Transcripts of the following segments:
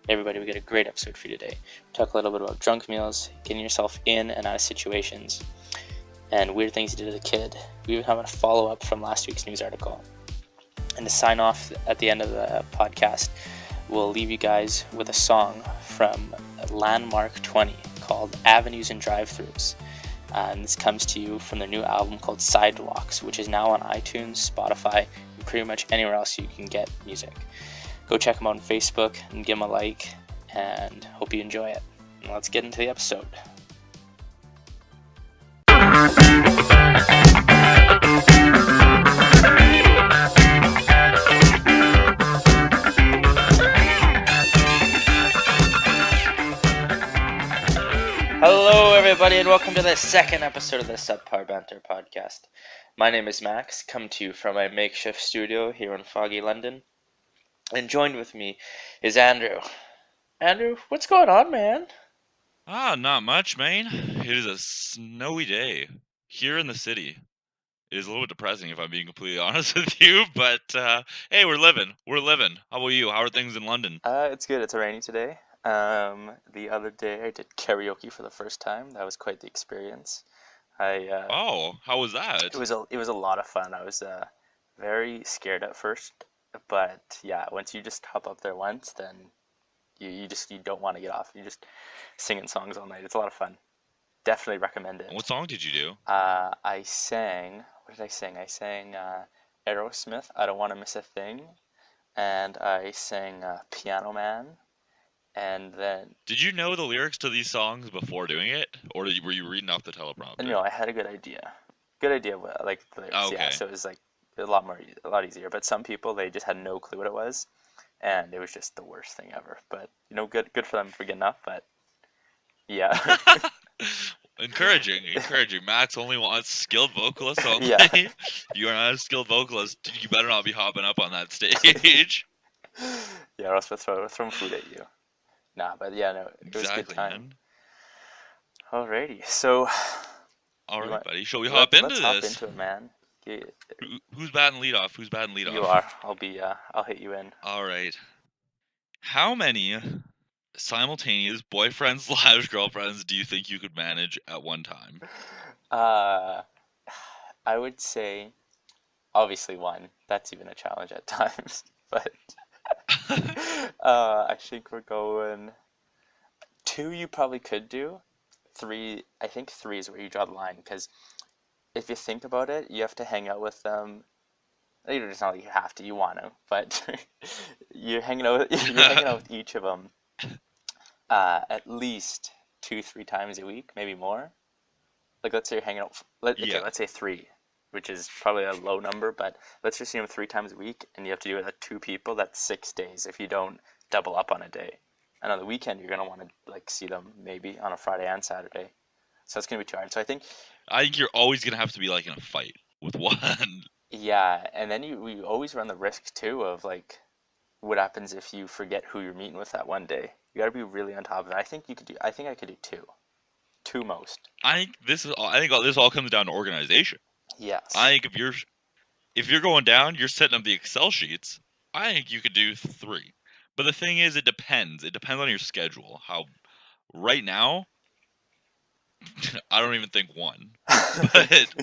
Everybody, we got a great episode for you today. Talk a little bit about drunk meals, getting yourself in and out of situations, and weird things you did as a kid. We even have a follow-up from last week's news article. And to sign off at the end of the podcast, we'll leave you guys with a song from Landmark20 called Avenues and Drive-Thrus. And this comes to you from their new album called Sidewalks, which is now on iTunes, Spotify, and pretty much anywhere else you can get music. Go check them out on Facebook and give them a like, and hope you enjoy it. And let's get into the episode. Hello everybody, and welcome to the second episode of the Subpar Banter podcast. My name is Max, come to you from my makeshift studio here in foggy London. And joined with me is Andrew. Andrew, what's going on, man? Not much, man. It is a snowy day here in the city. It is a little bit depressing, if I'm being completely honest with you, but hey, we're living. How about you? How are things in London? It's good. It's rainy today. The other day I did karaoke for the first time. That was quite the experience. Oh, how was that? It was a lot of fun. I was very scared at first, but yeah, once you just hop up there once, then you don't want to get off. You just singing songs all night. It's a lot of fun. Definitely recommend it. What song did you do? I sang. What did I sing? I sang Aerosmith, I Don't Want to Miss a Thing, and I sang Piano Man, and then... Did you know the lyrics to these songs before doing it, or were you reading off the teleprompter? No, I had a good idea. Like the lyrics. Oh, okay. Yeah, so it was like a lot easier. But some people, they just had no clue what it was, and it was just the worst thing ever. But good for them for getting up. But yeah. Encouraging. Max only wants skilled vocalists only. Yeah. You are not a skilled vocalist. You better not be hopping up on that stage. Yeah, or else we'll throw food at you. Nah, but yeah, no, it was a good time. Man. Alrighty, so... Alright, buddy. Shall we hop into this? Let's hop into it, man. Who's batting leadoff? You are. I'll hit you in. Alright. How many simultaneous boyfriends/girlfriends do you think you could manage at one time? I would say, obviously one. That's even a challenge at times. But I think we're going... 2 you probably could do. 3, I think 3 is where you draw the line, because if you think about it, you have to hang out with them. It's not like you have to, you want to, but you're hanging out with each of them at least 2-3 times a week, maybe more. Like, let's say you're hanging out, let's say 3, which is probably a low number, but let's just see them 3 times a week, and you have to do it with 2 people. That's 6 days if you don't double up on a day. And on the weekend, you're going to want to see them maybe on a Friday and Saturday. So it's going to be too hard. So I think you're always going to have to be in a fight with one. Yeah, and then we always run the risk too of what happens if you forget who you're meeting with that one day. You got to be really on top of it. I think I could do 2. 2 most. I think this all comes down to organization. Yes. I think if you're going down, you're setting up the Excel sheets. I think you could do 3. But the thing is, it depends. It depends on your schedule. Right now, I don't even think 1. But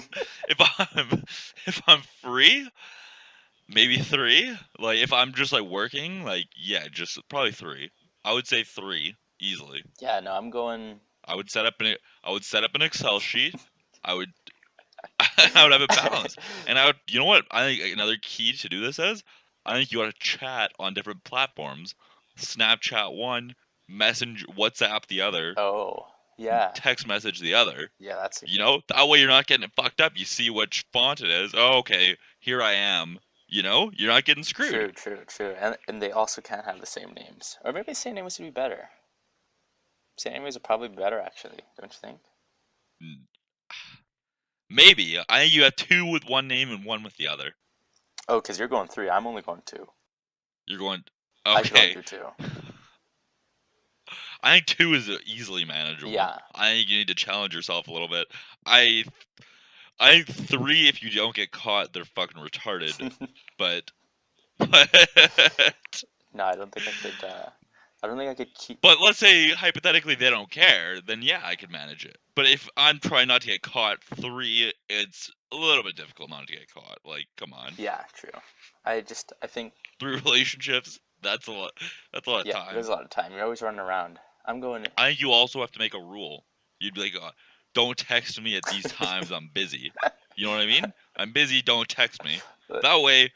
if I'm free, maybe 3. If I'm just working, just probably 3. I would say 3 easily. Yeah, no, I'm going. I would set up an Excel sheet. I would have it balanced, and you know what? I think another key to do this is, I think you ought to chat on different platforms. Snapchat one, WhatsApp the other. Oh, yeah. Text message the other. Yeah, that's... that way you're not getting it fucked up. You see which font it is. Oh, okay, here I am. You're not getting screwed. True. And they also can't have the same names. Or maybe the same names would be better. Same names would probably be better, actually. Don't you think? Maybe. I think you have 2 with one name and 1 with the other. Oh, because you're going 3. I'm only going 2. You're going... Okay. I can do 2. I think 2 is easily manageable. Yeah. I think you need to challenge yourself a little bit. I think 3, if you don't get caught, they're fucking retarded. but No, I don't think I could. I don't think I could keep. But let's say hypothetically they don't care, then yeah, I could manage it. But if I'm trying not to get caught, 3, it's a little bit difficult not to get caught. Like, come on. Yeah, true. I think 3 relationships, that's a lot. That's a lot of yeah, time. there's a lot of time. You're always running around. I'm going. I think you also have to make a rule. You'd be like, don't text me at these times. I'm busy. You know what I mean? I'm busy. Don't text me. That way,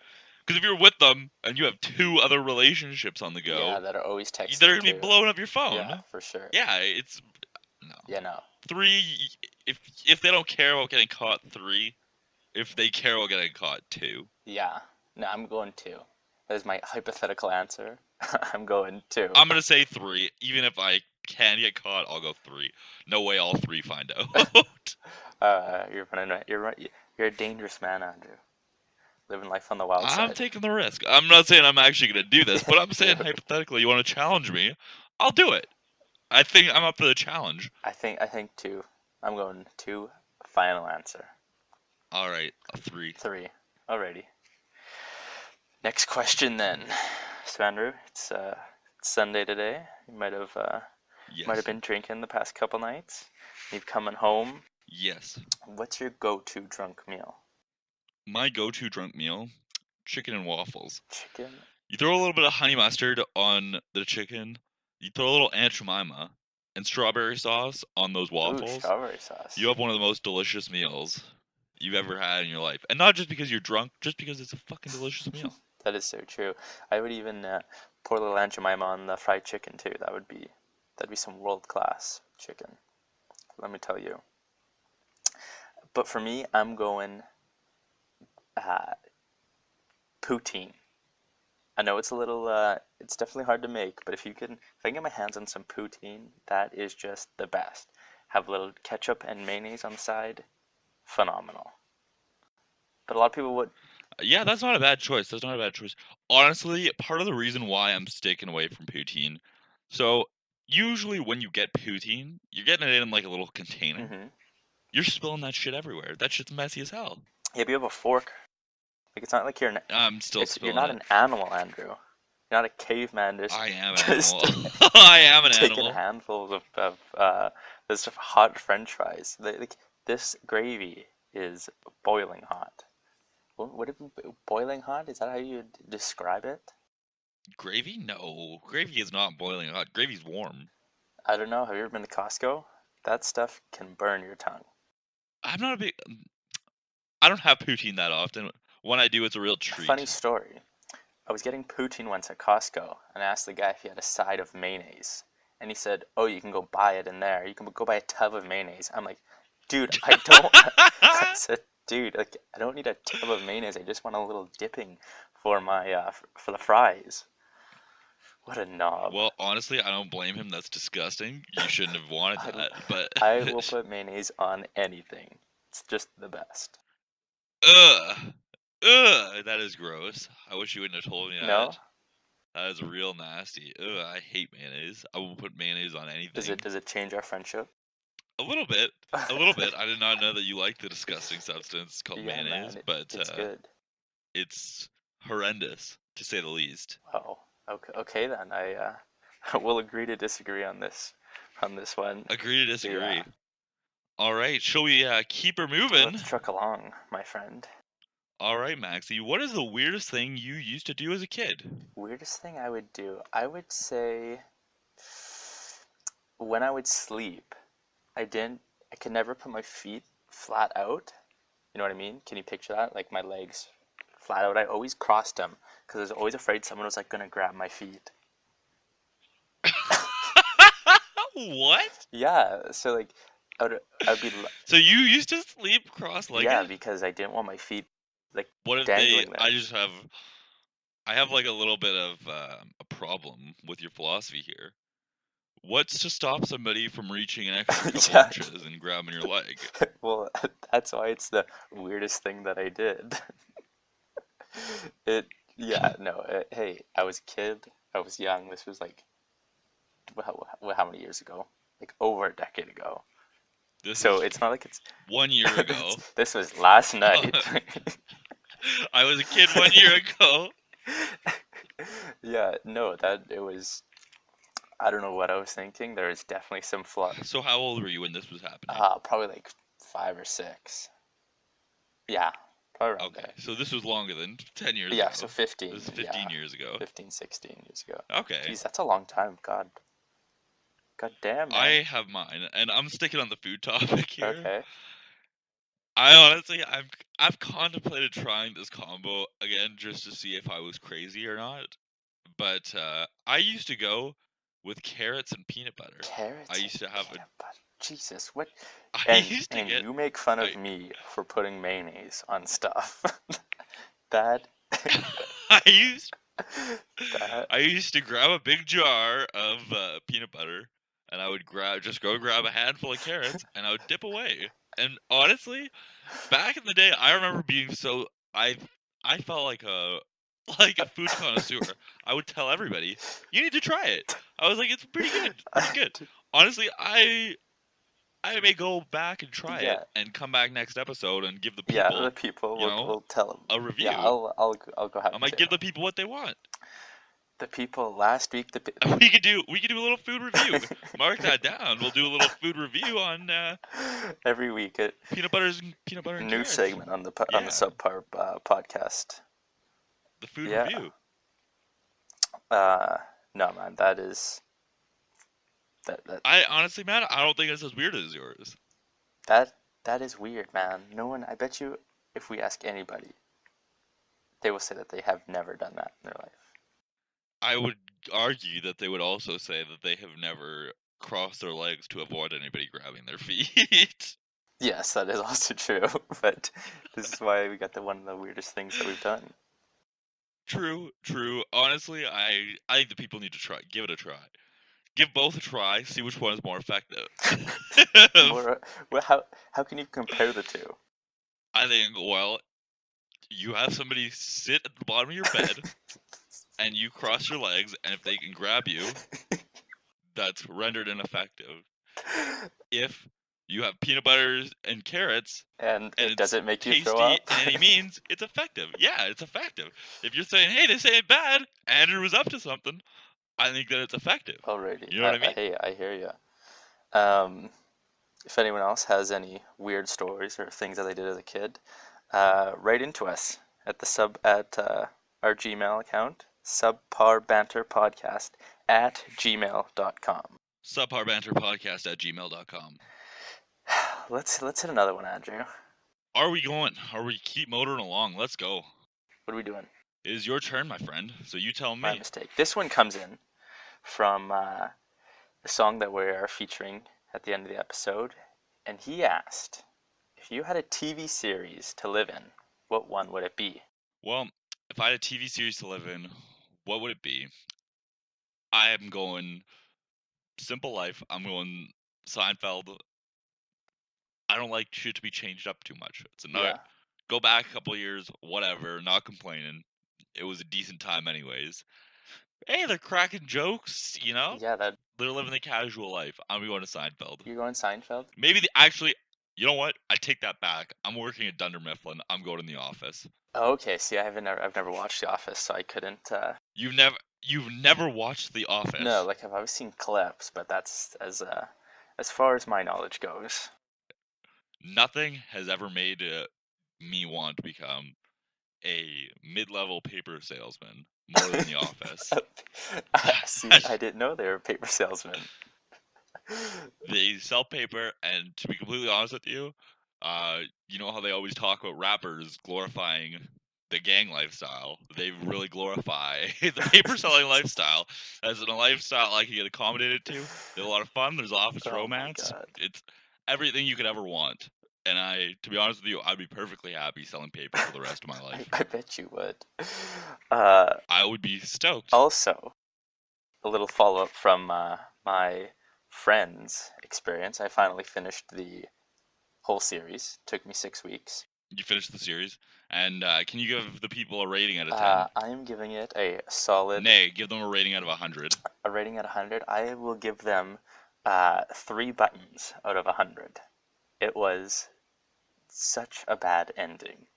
because if you're with them and you have 2 other relationships on the go, Yeah, that are always texting. they're gonna be too. blowing up your phone. Yeah, for sure. Yeah, it's no. Yeah, no. 3, if they don't care about getting caught, 3. If they care about getting caught, 2. Yeah. No, I'm going 2. That is my hypothetical answer. I'm going 2. I'm gonna say 3. Even if I can get caught, I'll go 3. No way all 3 find out. You're running right. You're right. You're a dangerous man, Andrew. Living life on the wild side. I'm taking the risk. I'm not saying I'm actually gonna do this, but I'm saying hypothetically, you want to challenge me, I'll do it. I think I'm up for the challenge. I think 2. I'm going 2. Final answer. All right, a 3. 3. Alrighty. Next question then. So Andrew, it's Sunday today. You might have Yes. been drinking the past couple nights. You've coming home. Yes. What's your go-to drunk meal? My go-to drunk meal: chicken and waffles. Chicken. You throw a little bit of honey mustard on the chicken. You throw a little Aunt Jemima and strawberry sauce on those waffles. Ooh, strawberry sauce. You have one of the most delicious meals you've ever had in your life. And not just because you're drunk, just because it's a fucking delicious meal. That is so true. I would even pour a little Aunt Jemima on the fried chicken too. That'd be some world-class chicken. Let me tell you. But for me, I'm going poutine. I know it's a little, it's definitely hard to make, but if I can get my hands on some poutine, that is just the best. Have a little ketchup and mayonnaise on the side, phenomenal. But a lot of people would. Yeah, that's not a bad choice. That's not a bad choice. Honestly, part of the reason why I'm sticking away from poutine, so usually when you get poutine, you're getting it in like a little container. Mm-hmm. You're spilling that shit everywhere. That shit's messy as hell. Yeah, but you have a fork. Like, it's not like you're I'm still spilling You're not it. an animal, Andrew. You're not a caveman. I am an just animal. I am an taking animal. handfuls of this hot French fries. This gravy is boiling hot. Would it be boiling hot? Is that how you describe it? Gravy? No. Gravy is not boiling hot. Gravy's warm. I don't know. Have you ever been to Costco? That stuff can burn your tongue. I'm not a big... I don't have poutine that often. When I do, it's a real treat. Funny story. I was getting poutine once at Costco, and I asked the guy if he had a side of mayonnaise. And he said, oh, you can go buy it in there. You can go buy a tub of mayonnaise. I'm like, dude, I don't... I said, dude, like, I don't need a tub of mayonnaise. I just want a little dipping for my for the fries. What a knob. Well, honestly, I don't blame him. That's disgusting. You shouldn't have wanted that. But I will put mayonnaise on anything. It's just the best. Ugh. Ugh. That is gross. I wish you wouldn't have told me that. No? That is real nasty. Ugh, I hate mayonnaise. I will put mayonnaise on anything. Does it change our friendship? A little bit. A little bit. I did not know that you like the disgusing substance called Yeah, mayonnaise, man, but it's good. it's horrendous, to say the least. Oh, okay then. I will agree to disagree on this one. Agree to disagree. Yeah. All right, shall we keep her moving? Let's truck along, my friend. All right, Maxie, what is the weirdest thing you used to do as a kid? Weirdest thing I would do? I would say when I would sleep, I could never put my feet flat out. You know what I mean? Can you picture that? Like my legs flat out. I always crossed them because I was always afraid someone was like gonna grab my feet. What? Yeah, so like I'd be. So you used to sleep cross-legged? Yeah, because I didn't want my feet like What if dangling there. I have like a little bit of a problem with your philosophy here. What's to stop somebody from reaching an extra couple Yeah. inches and grabbing your leg? Well, that's why it's the weirdest thing that I did. Hey, I was a kid. I was young. This was like, how many years ago? Like over a decade ago. So it's not like it's 1 year ago. This was last night. I was a kid 1 year ago. Yeah, no, it was I don't know what I was thinking. There is definitely some flaw. So how old were you when this was happening? Probably like 5 or 6. Yeah, probably around Okay, there. so this was longer than 10 years Yeah, ago. so 15. This is 15 years ago. 15, 16 years ago. Okay. Jeez, that's a long time. God damn, man. I have mine, and I'm sticking on the food topic here. Okay. I honestly, I've contemplated trying this combo again just to see if I was crazy or not. But I used to go with carrots and peanut butter. Carrots I used to have peanut butter. Jesus, what? I used to And get. you make fun of I, me for putting mayonnaise on stuff. that. I used that. I used to grab a big jar of peanut butter, and I would go grab a handful of carrots, and I would dip away. And honestly, back in the day, I remember being so I felt like a food connoisseur. I would tell everybody, "You need to try it." I was like, "It's pretty good, pretty good." Honestly, I may go back and try it Yeah. and come back next episode and give the Yeah, people, the people you know, will tell them. a review. Yeah, I'll go have I might give the people what they want. the people last week. We could do a little food review. Mark that down. We'll do a little food review on every week. peanut butter and New carrots. segment on the Subpar podcast. The food Yeah. review. No, man, that is that I honestly, man, I don't think it's as weird as yours. that is weird, man. No one. I bet you, if we ask anybody, they will say that they have never done that in their life. I would argue that they would also say that they have never crossed their legs to avoid anybody grabbing their feet. Yes, that is also true. But this is why we got one of the weirdest things that we've done. True. Honestly, I think the people need to try. Give it a try. Give both a try. See which one is more effective. How can you compare the two? I think, well, you have somebody sit at the bottom of your bed, and you cross your legs, and if they can grab you, that's rendered ineffective. If you have peanut butter and carrots, and it doesn't make you tasty throw up in any means, it's effective. Yeah, it's effective. If you're saying, hey, this ain't bad, Andrew was up to something, I think that it's effective. Alrighty. You know what I mean? Hey, I hear you. If anyone else has any weird stories or things that they did as a kid, write into us at our Gmail account, subparbanterpodcast@gmail.com. Subparbanterpodcast@gmail.com. Let's hit another one, Andrew. Are we going? Are we keep motoring along? Let's go. What are we doing? It is your turn, my friend. So you tell me. My mistake. This one comes in from the song that we are featuring at the end of the episode, and he asked, if you had a TV series to live in, what one would it be? Well, if I had a TV series to live in, what would it be? I am going simple life. I'm going Seinfeld. I don't like shit to be changed up too much. It's another go back a couple years, whatever, not complaining. It was a decent time anyways. Hey, they're cracking jokes, you know? Yeah, They're living the casual life. I'm going to Seinfeld. You're going Seinfeld? Maybe actually, you know what? I take that back. I'm working at Dunder Mifflin. I'm going to The Office. Oh, okay. See, I've never watched The Office, so I couldn't. You've never watched The Office? No, like I've always seen clips, but that's as far as my knowledge goes. Nothing has ever made me want to become a mid-level paper salesman more than The Office. See, I didn't know they were paper salesmen. They sell paper, and to be completely honest with you, you know how they always talk about rappers glorifying the gang lifestyle? They really glorify the paper selling lifestyle as in a lifestyle I can get accommodated to. There's a lot of fun. There's office romance. It's everything you could ever want. And to be honest with you, I'd be perfectly happy selling paper for the rest of my life. I bet you would. I would be stoked. Also, a little follow-up from my friend's experience. I finally finished the whole series. Took me 6 weeks. You finished the series, and can you give the people a rating out of 10? I am giving it a solid. Nay, give them a rating out of 100. A rating out of 100. I will give them 3 buttons out of 100. It was such a bad ending.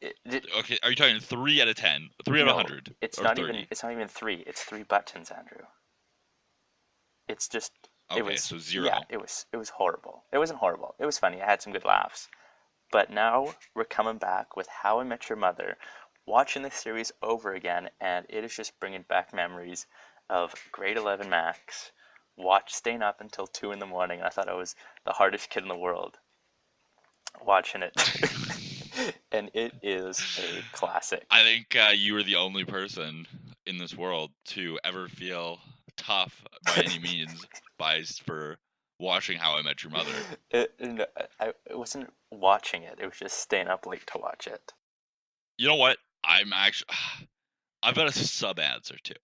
Okay, are you talking 3 out of 10, 3 out of No, 100, it's or not 30? even. It's not even three. It's three buttons, Andrew. It's just. It Okay, was. so Yeah, 0. it was. It was horrible. It wasn't horrible. It was funny. I had some good laughs. But now we're coming back with How I Met Your Mother, watching the series over again, and it is just bringing back memories of grade 11 Max, staying up until 2 in the morning. I thought I was the hardest kid in the world watching it. And it is a classic. I think you were the only person in this world to ever feel tough by any means for watching How I Met Your Mother. It wasn't watching it, it was just staying up late to watch it. You know what? I've got a sub answer too.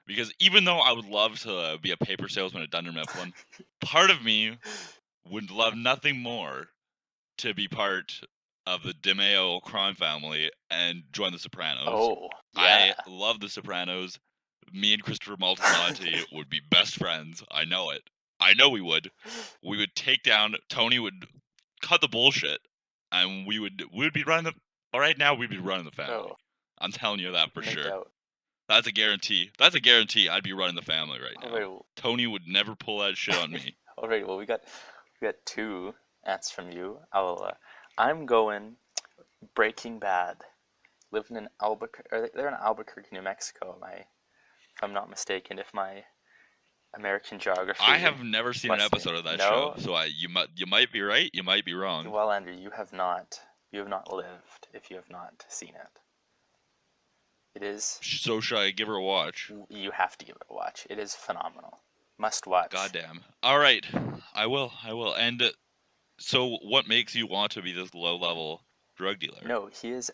Because even though I would love to be a paper salesman at Dunder Mifflin, part of me would love nothing more to be part of the DeMeo crime family and join the Sopranos. Oh, I yeah. love the Sopranos. Me and Christopher Maltesante would be best friends. I know it. I know we would. We would take down Tony would cut the bullshit, and we would be running the. Right now, we'd be running the family. Oh, I'm telling you that for no sure. doubt. That's a guarantee. That's a guarantee. I'd be running the family right now. Alright, Tony would never pull that shit on me. alright, well, we got two answers from you. I'm going Breaking Bad. Living in Albuquerque, or they're in Albuquerque, New Mexico. If I'm not mistaken, if my American geography. I have never seen an Must be. episode of that No? show, so you might be right. You might be wrong. Well, Andrew, you have not lived if you have not seen it. It is. So should I give her a watch? You have to give it a watch. It is phenomenal. Must watch. Goddamn. All right, I will. And so, what makes you want to be this low-level drug dealer? No, he is.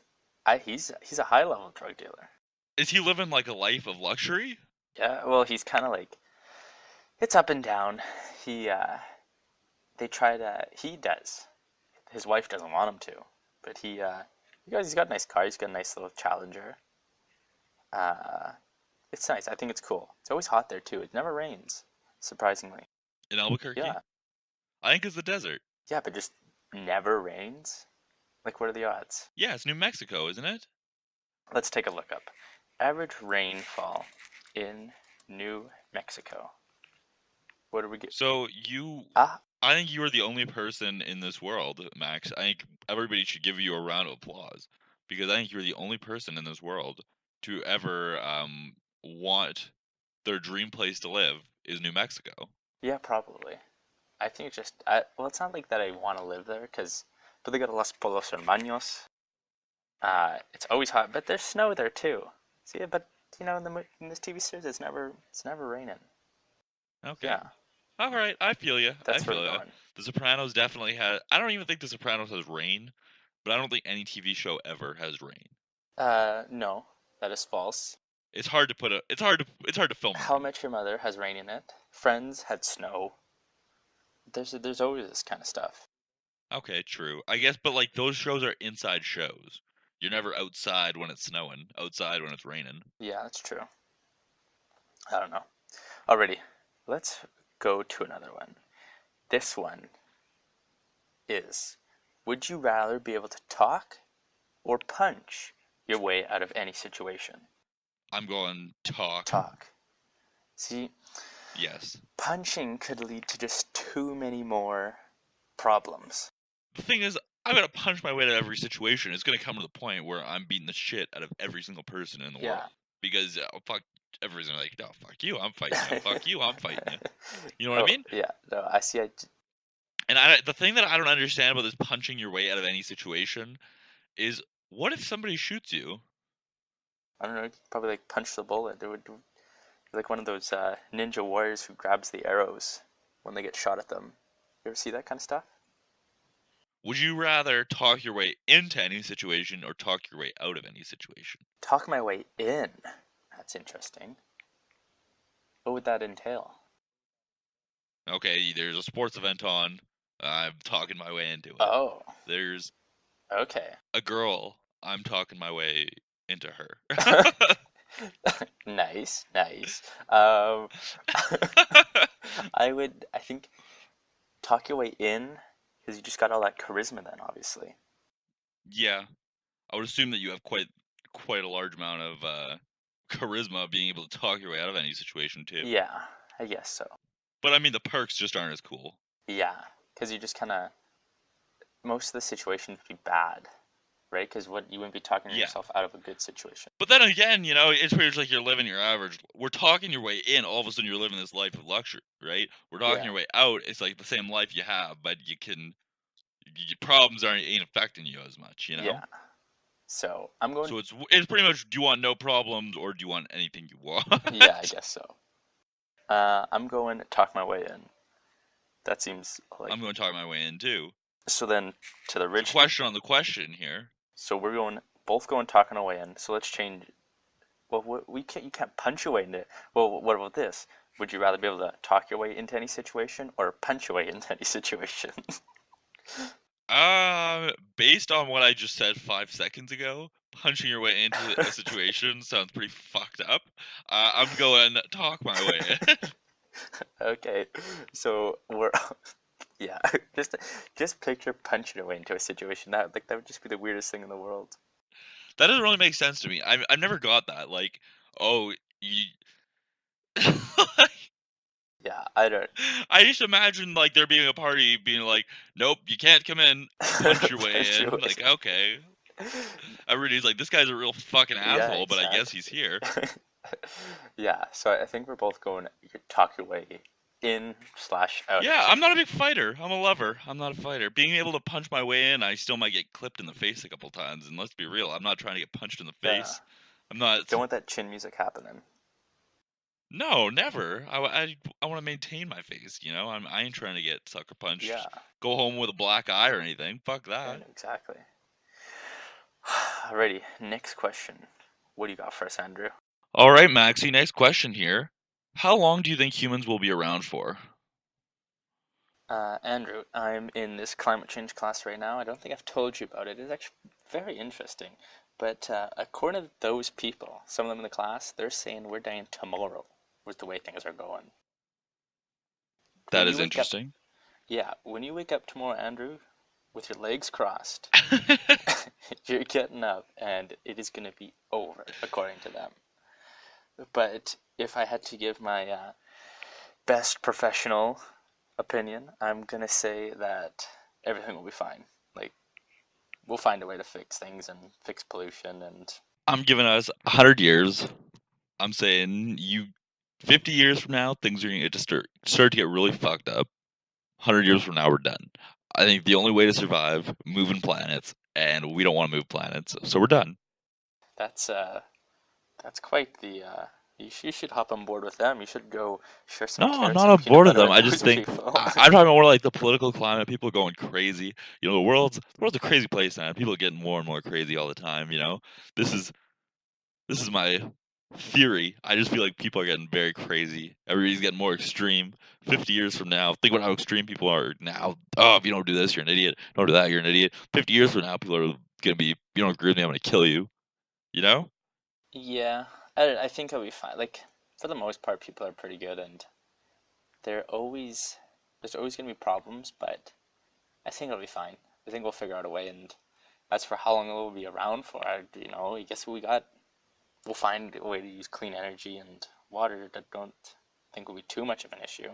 He's a high level drug dealer. Is he living like a life of luxury? Yeah. Well, he's kind of like. It's up and down. He they try to. He does. His wife doesn't want him to, but he's got a nice car. He's got a nice little Challenger. It's nice. I think it's cool. It's always hot there too. It never rains, surprisingly. In Albuquerque? Yeah. I think it's the desert. Yeah, but just never rains. Like, what are the odds? Yeah, it's New Mexico, isn't it? Let's take a look up. Average rainfall in New Mexico. What do we get? So Ah, I think you are the only person in this world, Max. I think everybody should give you a round of applause because I think you're the only person in this world to ever want their dream place to live is New Mexico. yeah, probably. I think it's just. Well, it's not like that I want to live there, but they got Los Polos Hermanos. It's always hot, but there's snow there too. See, but in this TV series, it's never raining. Okay. Yeah, All right, I feel you. that's I where feel we're you. going. The Sopranos definitely had. I don't even think The Sopranos has rain, but I don't think any TV show ever has rain. No, that is false. It's hard to put a. It's hard to film. How I Met Your Mother has rain in it. Friends had snow. There's always this kind of stuff. Okay, true. I guess, but like those shows are inside shows. You're never outside when it's snowing. Outside when it's raining. Yeah, that's true. I don't know. Alrighty, let's go to another one. This one is: would you rather be able to talk or punch your way out of any situation? I'm going talk. Talk. See, Yes. punching could lead to just too many more problems. The thing is, I'm gonna punch my way out of every situation. It's gonna come to the point where I'm beating the shit out of every single person in the Yeah. world because fuck, everybody's gonna like, no, fuck you, I'm fighting you. Fuck you, I'm fighting you. You know what I mean? Yeah, no, I see. And the thing that I don't understand about this punching your way out of any situation is, what if somebody shoots you? I don't know, probably like punch the bullet. It would like one of those ninja warriors who grabs the arrows when they get shot at them. You ever see that kind of stuff? Would you rather talk your way into any situation or talk your way out of any situation? Talk my way in. That's interesting. What would that entail? Okay, there's a sports event on. I'm talking my way into it. Oh, There's okay. a girl. I'm talking my way into her. Nice. I think, talk your way in, because you just got all that charisma then, obviously. Yeah. I would assume that you have quite a large amount of charisma, being able to talk your way out of any situation too. Yeah, I guess so. But I mean, the perks just aren't as cool. Yeah, because you just kind of, most of the situations would be bad, right? Because you wouldn't be talking Yeah. yourself out of a good situation. But then again, you know, it's pretty much like you're living your average. We're talking your way in. All of a sudden, you're living this life of luxury, right? We're talking Yeah. your way out. It's like the same life you have, but your problems ain't affecting you as much, you know? Yeah. So I'm going. So it's pretty much, do you want no problems or do you want anything you want? Yeah, I guess so. I'm going to talk my way in. That seems like. I'm going to talk my way in too. So then to the rich. Question on the question here. So we're both going talking our way in. So let's change. Well, you can't punch your way into it. Well, what about this? Would you rather be able to talk your way into any situation or punch your way into any situation? Based on what I just said 5 seconds ago, punching your way into a situation sounds pretty fucked up. I'm going talk my way in. Okay, so yeah, just picture punching your way into a situation. That would just be the weirdest thing in the world. That doesn't really make sense to me. I've never got that. Like, oh, you. Yeah, I don't. I just imagine like there being a party, being like, "Nope, you can't come in." Punch your way Punch in. your way Like, in. okay. Everybody's like, "This guy's a real fucking asshole," Yeah, but I guess he's here. Yeah, so I think we're both going. You could talk your way in/out. Yeah, I'm not a big fighter. I'm a lover. I'm not a fighter. Being able to punch my way in, I still might get clipped in the face a couple times. And let's be real, I'm not trying to get punched in the Yeah. face. I'm not. Don't want that chin music happening. No, never. I want to maintain my face. You know, I ain't trying to get sucker punched. Yeah. Go home with a black eye or anything. Fuck Yeah, that. exactly. Alrighty, next question. What do you got for us, Andrew? All right, Maxie. Next question here. How long do you think humans will be around for? Andrew, I'm in this climate change class right now. I don't think I've told you about it. It's actually very interesting. But according to those people, some of them in the class, they're saying we're dying tomorrow with the way things are going. That When is you wake up- interesting. Yeah, when you wake up tomorrow, Andrew, with your legs crossed, you're getting up and it is going to be over, according to them. But if I had to give my best professional opinion, I'm going to say that everything will be fine. Like, we'll find a way to fix things and fix pollution and... I'm giving us 100 years. I'm saying 50 years from now, things are going to start to get really fucked up. 100 years from now, we're done. I think the only way to survive, moving planets, and we don't want to move planets, so we're done. That's quite the... You should hop on board with them. You should go share some No, I'm carrots not and on peanut board with butter them. with I just those think people. I'm talking about more like the political climate. People going crazy. You know, the world's a crazy place now. People are getting more and more crazy all the time. You know, this is my theory. I just feel like people are getting very crazy. Everybody's getting more extreme. 50 years from now, think about how extreme people are now. Oh, if you don't do this, you're an idiot. Don't do that, you're an idiot. 50 years from now, people are gonna be. You don't agree with me, I'm gonna kill you. You know? Yeah, I think I'll be fine. Like, for the most part, people are pretty good, and there's always going to be problems, but I think it'll be fine. I think we'll figure out a way, and as for how long it will be around for, I guess we'll find a way to use clean energy and water that don't think will be too much of an issue.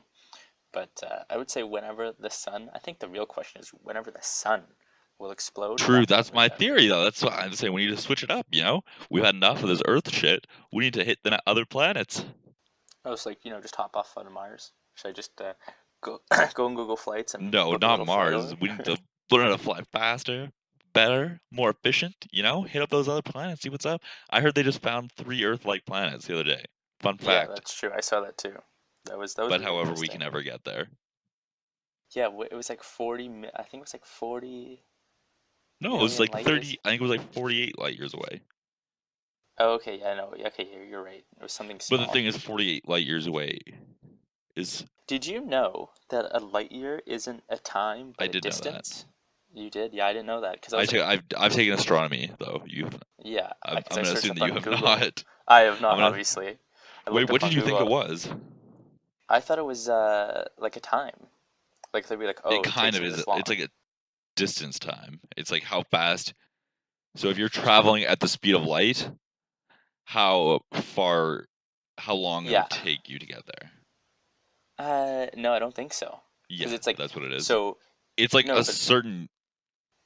But I would say I think the real question is whenever the sun will explode. True, that's when we're my done. theory though. That's why I'm saying we need to switch it up, you know? We've had enough of this Earth shit. We need to hit the other planets. I was like, just hop off on Mars. Should I just go go on Google Flights and No, book a not little flight Mars. over? We need to learn how to fly faster, better, more efficient, you know? Hit up those other planets, see what's up. I heard they just found 3 Earth-like planets the other day. Fun Yeah, fact. that's true. I saw that too. That was But really however, we interesting. can never get there. Yeah, it was like 40. I think it was like 40. No, it was like light 30. years? I think it was like 48 light years away. Oh, okay. Yeah, no. Okay, you're right. It was something But small. the thing is, 48 light years away is. Did you know that a light year isn't a time but I a did know that. distance? You did? Yeah, I didn't know that because I've taken astronomy though. yeah. I'm 'Cause I gonna searched assume up that you on have Google. not. I have not, I'm gonna- obviously. I Wait, looked what up did on you think it Google. was? I thought it was like a time. Like they'd be like, oh, It it kind takes of you is. this long. It's like a distance time. It's like how fast So if you're traveling at the speed of light, how long it Yeah. would take you to get there? No, I don't think so. Because Yeah, it's like that's what it is. so It's like no, a but certain.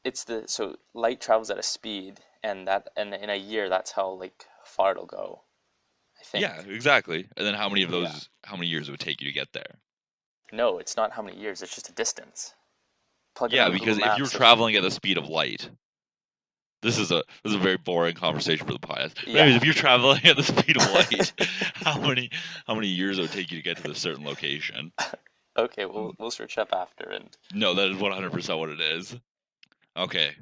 it's the so light travels at a speed, and in a year that's how like far it'll go, I Yeah, think. exactly. And then Yeah. how many years it would take you to get there? No, it's not how many years, it's just a distance. Plug it Yeah, on Google because if you're Maps. traveling at the speed of light, this is a very boring conversation for the podcast. But anyways, Yeah. if you're traveling at the speed of light, how many years it would take you to get to this certain location? Okay, we'll search up after and No, that is 100% what it is. Okay,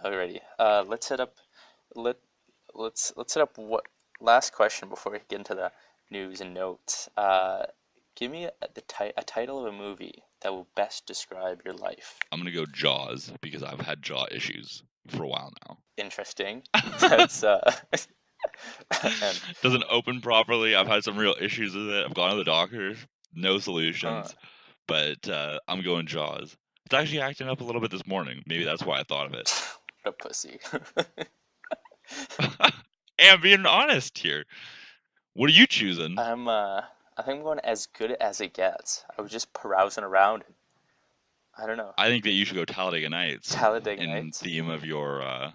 already. Let's set up let let's set up what last question before we get into the news and notes. Give me a title of a movie that will best describe your life. I'm gonna go Jaws because I've had jaw issues for a while Interesting. now. That's and Doesn't open properly. I've had some real issues with it. I've gone to the doctor, no uh, solutions. But I'm going Jaws. It's actually acting up a little bit this morning. Maybe that's why I thought of it. what a pussy. Hey, I'm being honest here. What are you choosing? I think I'm going as good as it gets. I was just carousing around. I don't know. I think that you should go Talladega Nights Talladega in Nights theme of your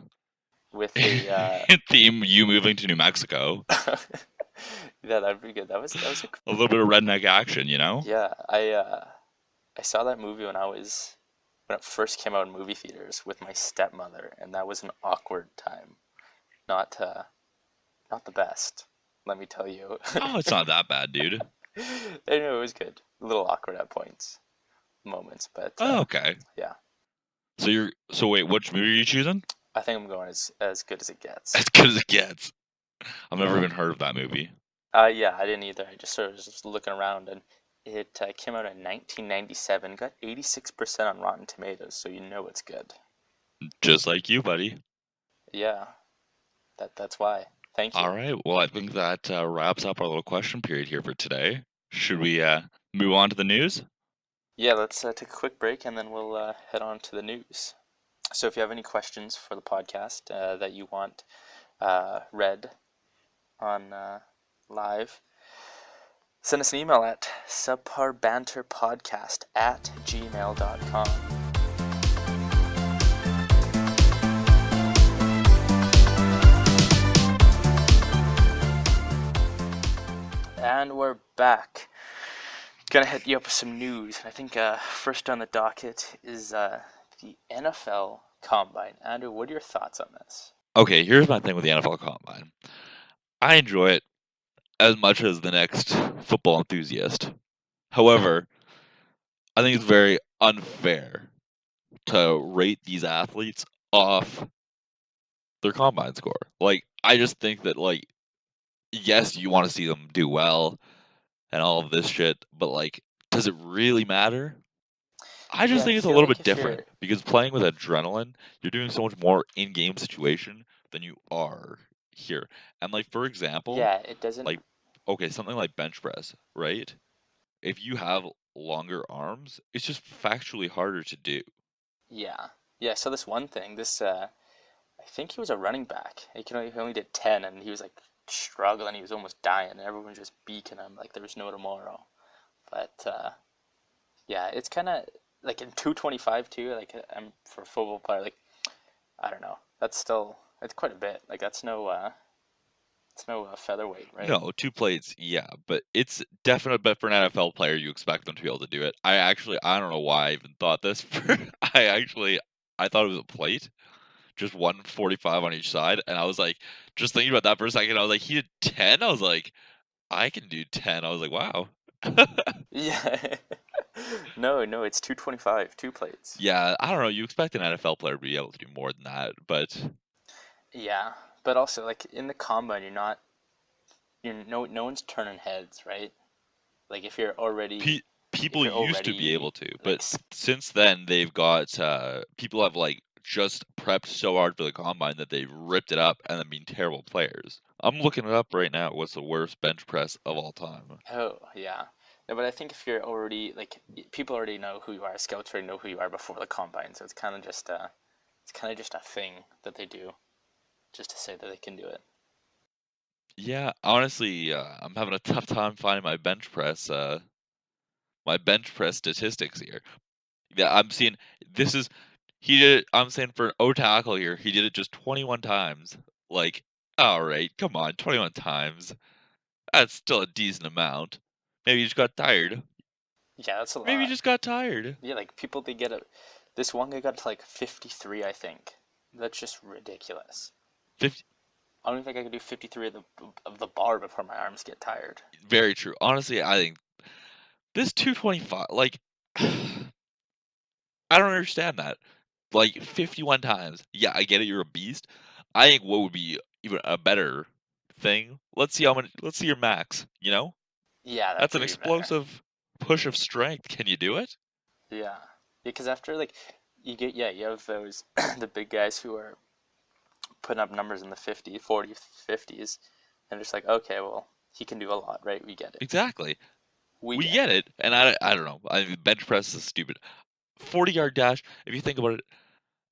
with a in theme you moving to New Mexico. yeah, that'd be good. That was a A little bit of redneck action, you know? yeah. I saw that movie when it first came out in movie theaters with my stepmother, and that was an awkward time. Not not the best, let me tell you. Oh, it's not that bad, dude. Anyway, it was good. A little awkward at moments, but Oh, okay. yeah. So wait, which movie are you choosing? I think I'm going as good as it gets. As good as it gets. I've never even heard of that movie. Yeah, I didn't either. I just sort of was just looking around, and it came out in 1997. Got 86% on Rotten Tomatoes, so you know it's good. Just like you, buddy. Yeah, that's why. Thank All you. right. Well, I think that wraps up our little question period here for today. Should we move on to the news? Yeah, let's take a quick break, and then we'll head on to the news. So if you have any questions for the podcast that you want read on live, send us an email at subparbanterpodcast@gmail.com. And we're back. Gonna hit you up with some news. I think first on the docket is the NFL Combine. Andrew, what are your thoughts on this? Okay, here's my thing with the NFL Combine. I enjoy it as much as the next football enthusiast. However, I think it's very unfair to rate these athletes off their combine score. Like, I just think that, like, yes, you want to see them do well and all of this shit, but, like, does it really matter? I just Yeah, I think it's a feel little like bit if different you're, because playing with adrenaline, you're doing so much more in-game situation than you are here. And like for example, yeah, it doesn't, like okay, something like bench press, right? If you have longer arms, it's just factually harder to do. yeah. Yeah, so this one thing, I think he was a running back. He only did 10, and he was like struggling. He was almost dying, and everyone was just beaking him like there was no tomorrow. But yeah, it's kind of like in 225 too. Like I'm for a football player, like I don't know. It's quite a bit. Like it's no featherweight, right? No, two plates, yeah, but it's definite. But for an NFL player, you expect them to be able to do it. I don't know why I even thought this. I thought it was a plate, just 145 on each side, and I was like, just thinking about that for a second. I was like, he did 10. I was like, I can do 10. I was like, wow. Yeah. No, it's 225, two plates. Yeah, I don't know. You expect an NFL player to be able to do more than that, but Yeah, but also like in the combine, no one's turning heads, right? Like pe- if people you're used to be already able to. like But since then, they've got people have like just prepped so hard for the combine that they've ripped it up and then been terrible players. I'm looking it up right now. What's the worst bench press of all time? oh yeah. No, but I think if you're already like people already know who you are, scouts already know who you are before the combine, so it's kind of just a thing that they do. just to say that they can do it. Yeah, honestly, I'm having a tough time finding my bench press statistics here. Yeah, I'm seeing this is he did it. I'm saying for an O tackle here, he did it just 21 times. Like, all right, come on, 21 times. That's still a decent amount. Maybe he just got tired. Yeah, that's a Maybe he lot. just got tired. Yeah, like people they get it. This one guy got to like 53, I think. That's just ridiculous. 50, I don't think I could do 53 of the bar before my arms get tired. very true. Honestly, I think this 225, like, I don't understand that. Like 51 times. Yeah, I get it. You're a beast. I think what would be even a better thing. Let's see how many. Let's see your max. You know, Yeah, that that's an could be better. explosive push of strength. Can you do it? Yeah, because after like you have those the big guys who are putting up numbers in the 50, 40, 50s, and just like okay, well he can do a lot, right? We get it. Exactly. We We get get it. it, and I don't know. I mean, bench press is stupid. 40-yard dash. If you think about it,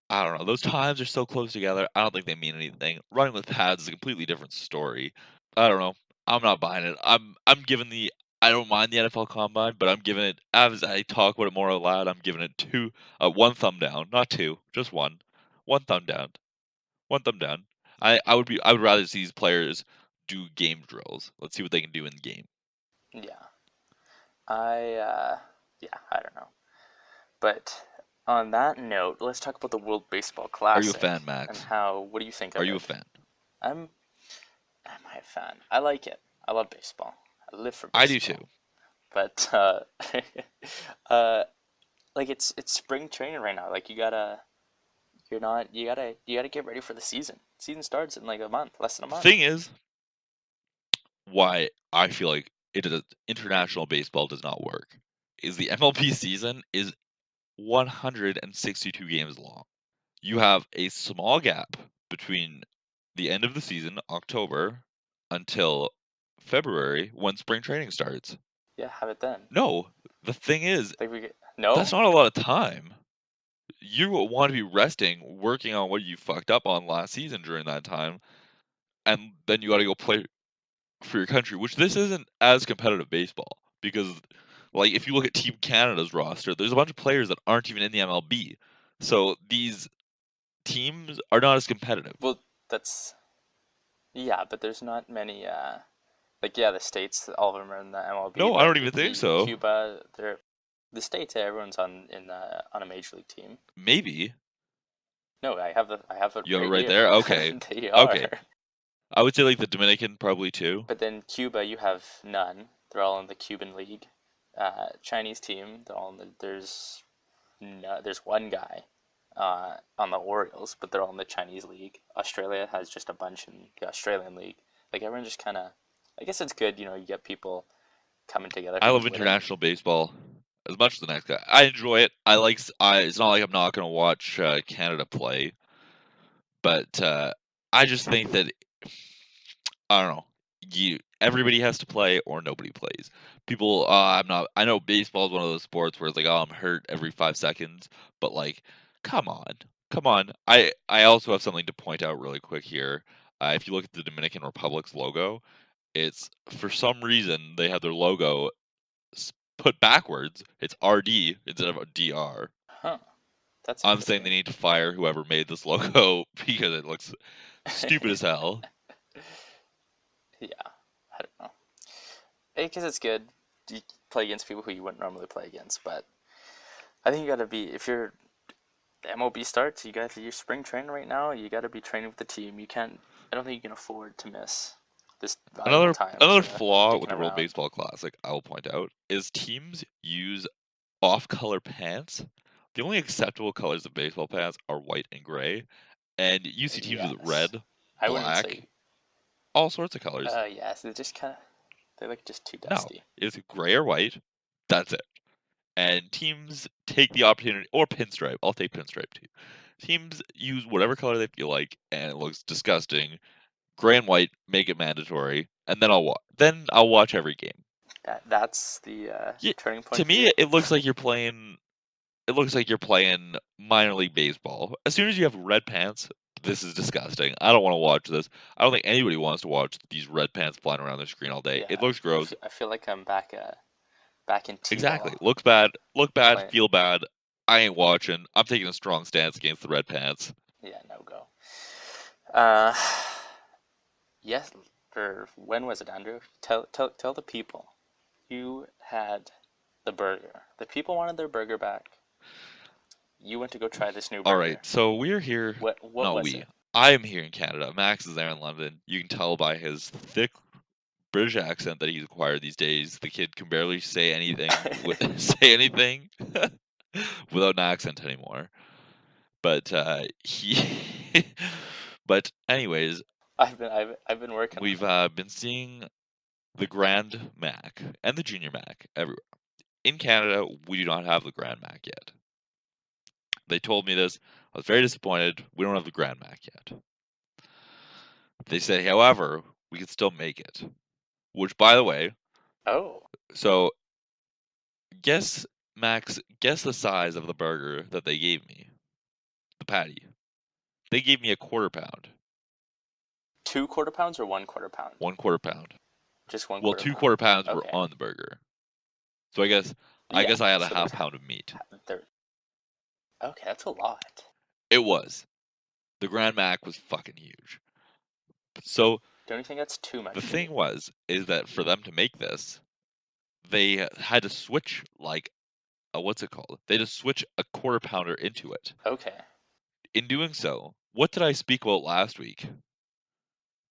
I don't know. Those times are so close together. I don't think they mean anything. Running with pads is a completely different story. I don't know. I'm not buying it. I'm giving the I don't mind the NFL Combine, but I'm giving it as I talk about it more aloud. I'm giving it one thumb down, not two, just one, one thumb down, one thumb down. I would rather see these players do game drills. Let's see what they can do in the game. Yeah, yeah, I don't know. But on that note, let's talk about the World Baseball Are you a Classic fan, and Max? how. What do you think Are of you a it? fan? I'm. Am I a fan? I like it. I love baseball. I live for I do too. baseball. But uh, like it's spring training right now. Like you're not you gotta get ready for the season. Season starts in like a month, less than a The month. thing is, why I feel like international baseball does not work is the MLB season is 162 games long. You have a small gap between the end of the season, October, until February when spring training starts. Yeah, have it then. No, the thing is, Like we get that's no. not a lot of time. You want to be resting, working on what you fucked up on last season during that time, and then you got to go play for your country, which this isn't as competitive baseball because, like, if you look at Team Canada's roster, there's a bunch of players that aren't even in the MLB. So these teams are not as competitive. Well, that's yeah, but there's not many. Like yeah, the states, all of them are in the MLB, No, I but don't even think the so. Cuba, they're the states. Everyone's on a major league team. Maybe. No, I have it You have it right right here. there? Okay. They Okay. are. I would say like the Dominican probably too. But then Cuba, you have none. They're all in the Cuban League. Chinese team, they're all in there's one guy on the Orioles, but they're all in the Chinese League. Australia has just a bunch in the Australian League. Like everyone just kind of, I guess it's good, you get people coming together I love who's winning. international baseball as much as the next guy. I enjoy it. It's not like I'm not going to watch Canada play, but I just think that I don't know. Everybody has to play or nobody plays. People, I'm not. I know baseball is one of those sports where it's like, oh, I'm hurt every 5 seconds, but like, come on, come on. I also have something to point out really quick here. If you look at the Dominican Republic's logo, it's for some reason they have their logo put backwards. It's RD instead of DR. Huh. That's I'm saying they interesting. need to fire whoever made this logo because it looks stupid as hell. Yeah, I don't know. Because it's good. You play against people who you wouldn't normally play against, but I think you gotta be if you're the MLB starts, you got your spring training right now. You got to be training with the team. You can't. I don't think you can afford to miss this valuable Another time another instead of flaw with dicking the World around. Baseball Classic, I will point out, is teams use off-color pants. The only acceptable colors of baseball pants are white and gray, and you see teams with Yes, red, I wouldn't black, say. all sorts of colors. Yes, they just kind of they look just too No, dusty. it's gray or white. That's it. And teams take the opportunity, or pinstripe. I'll take pinstripe too. Teams use whatever color they feel like, and it looks disgusting. Gray and white, make it mandatory, and then I'll watch every game. That's the Yeah, turning to point for me, you. it looks like you're playing. It looks like you're playing minor league baseball. As soon as you have red pants, This is disgusting. I don't want to watch this. I don't think anybody wants to watch these red pants flying around their screen all day. Yeah, It looks gross. I feel like I'm back in T-ball. Exactly. Looks bad. Look bad. Playing. Feel bad. I ain't watching. I'm taking a strong stance against the red pants. Yeah, no go. Yes, or when was it, Andrew? Tell the people. You had the burger. The people wanted their burger back. You went to go try this new burger. All right, so we're here. What was it? I am here in Canada. Max is there in London. You can tell by his thick British accent that he's acquired these days. The kid can barely say anything without an accent anymore. But but anyways, I've been working. We've been seeing the Grand Mac and the Junior Mac everywhere. In Canada, we do not have the Grand Mac yet. They told me this. I was very disappointed. We don't have the Grand Mac yet. They say, however, we can still make it. Which, by the way, so guess the size of the burger that they gave me. The patty. They gave me a 1/4 pound. 2 1/4 pounds or 1 1/4 pound? 1/4 pound. Just 1/4 Well, 2 1/4 pounds Okay. were on the burger. So I guess I had a half pound of meat. Okay, that's a lot. It was. The Grand Mac was fucking huge. So don't you think that's too much? The thing is that for them to make this, they had to switch what's it called? They had to switch a 1/4 pounder into it. Okay. In doing so, what did I speak about last week?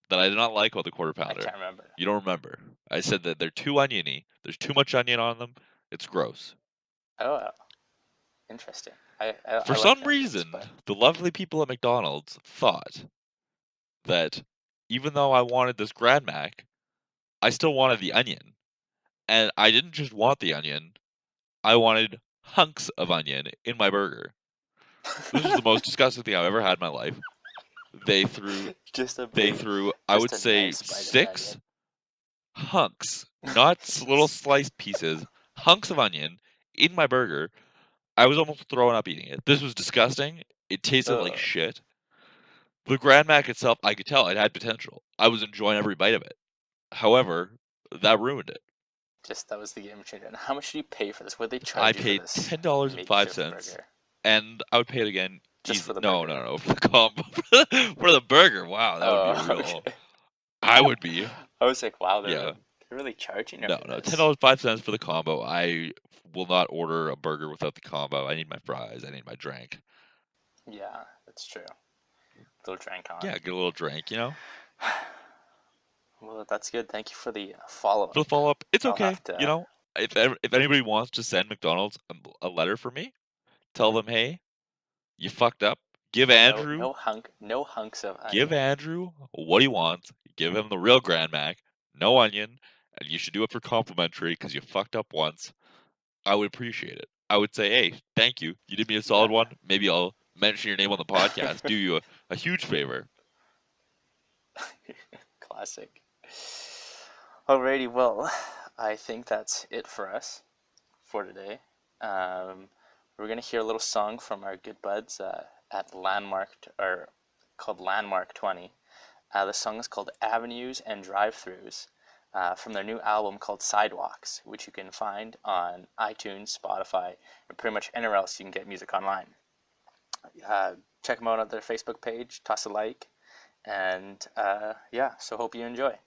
That I did not like about the 1/4 pounder. I can't remember. You don't remember? I said that they're too oniony. There's too much onion on them. It's gross. Oh, interesting. For some reason, the lovely people at McDonald's thought that even though I wanted this Grand Mac, I still wanted the onion. And I didn't just want the onion. I wanted hunks of onion in my burger. This is the most disgusting thing I've ever had in my life. They threw I would say 6 hunks, not little sliced pieces, hunks of onion in my burger. I was almost throwing up eating it. This was disgusting. It tasted like shit. The Grand Mac itself, I could tell it had potential. I was enjoying every bite of it. However, that ruined it. That was the game changer. And how much did you pay for this? What did they charge you for this? I paid $10.05, and I would pay it again. Just for the burger? No, for the combo. For the burger. Wow, that would be real. Okay. I would be. I was like, wow, they're really charging you. No, $10.05 for the combo. I will not order a burger without the combo. I need my fries. I need my drink. Yeah, that's true. A little drink on. Yeah, get a little drink, Well, that's good. Thank you for the follow-up. For the follow-up, it's okay. If anybody wants to send McDonald's a letter for me, tell them, hey, you fucked up. Give Andrew no hunks of onion. Give Andrew what he wants. Give him the real Grand Mac, no onion, and you should do it for complimentary because you fucked up once. I would appreciate it. I would say, hey, thank you. You did me a solid one. Maybe I'll mention your name on the podcast. Do you a huge favor. Classic. Alrighty, well, I think that's it for us for today. We're going to hear a little song from our good buds at Landmark, called Landmark20. The song is called Avenues and Drive-Thrus, from their new album called Sidewalks, which you can find on iTunes, Spotify, and pretty much anywhere else you can get music online. Check them out on their Facebook page, toss a like, and so hope you enjoy.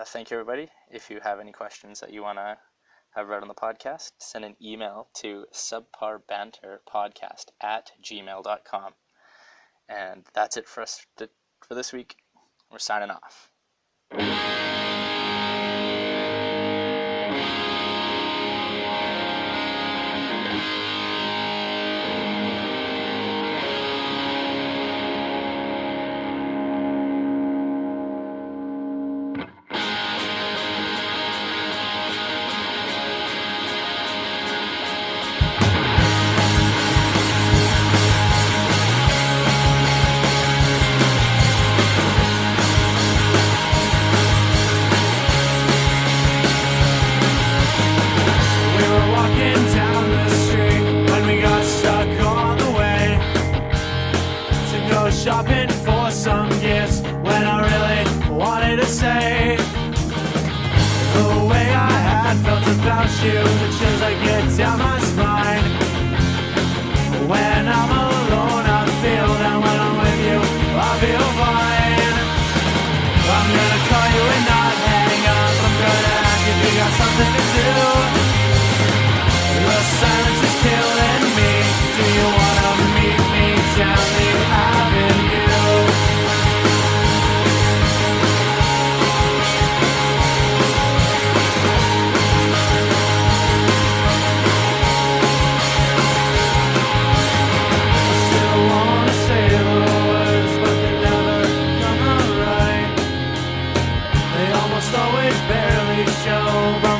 Thank you, everybody. If you have any questions that you want to have read on the podcast, send an email to subparbanterpodcast@gmail.com. And that's it for us for this week. We're signing off. you, the chills I get down my spine. When I'm alone I feel down, when I'm with you I feel fine. I'm gonna call you and not hang up, I'm gonna ask if you got something to do. The silence is killing me, do you wanna meet me down the avenue? Always barely show.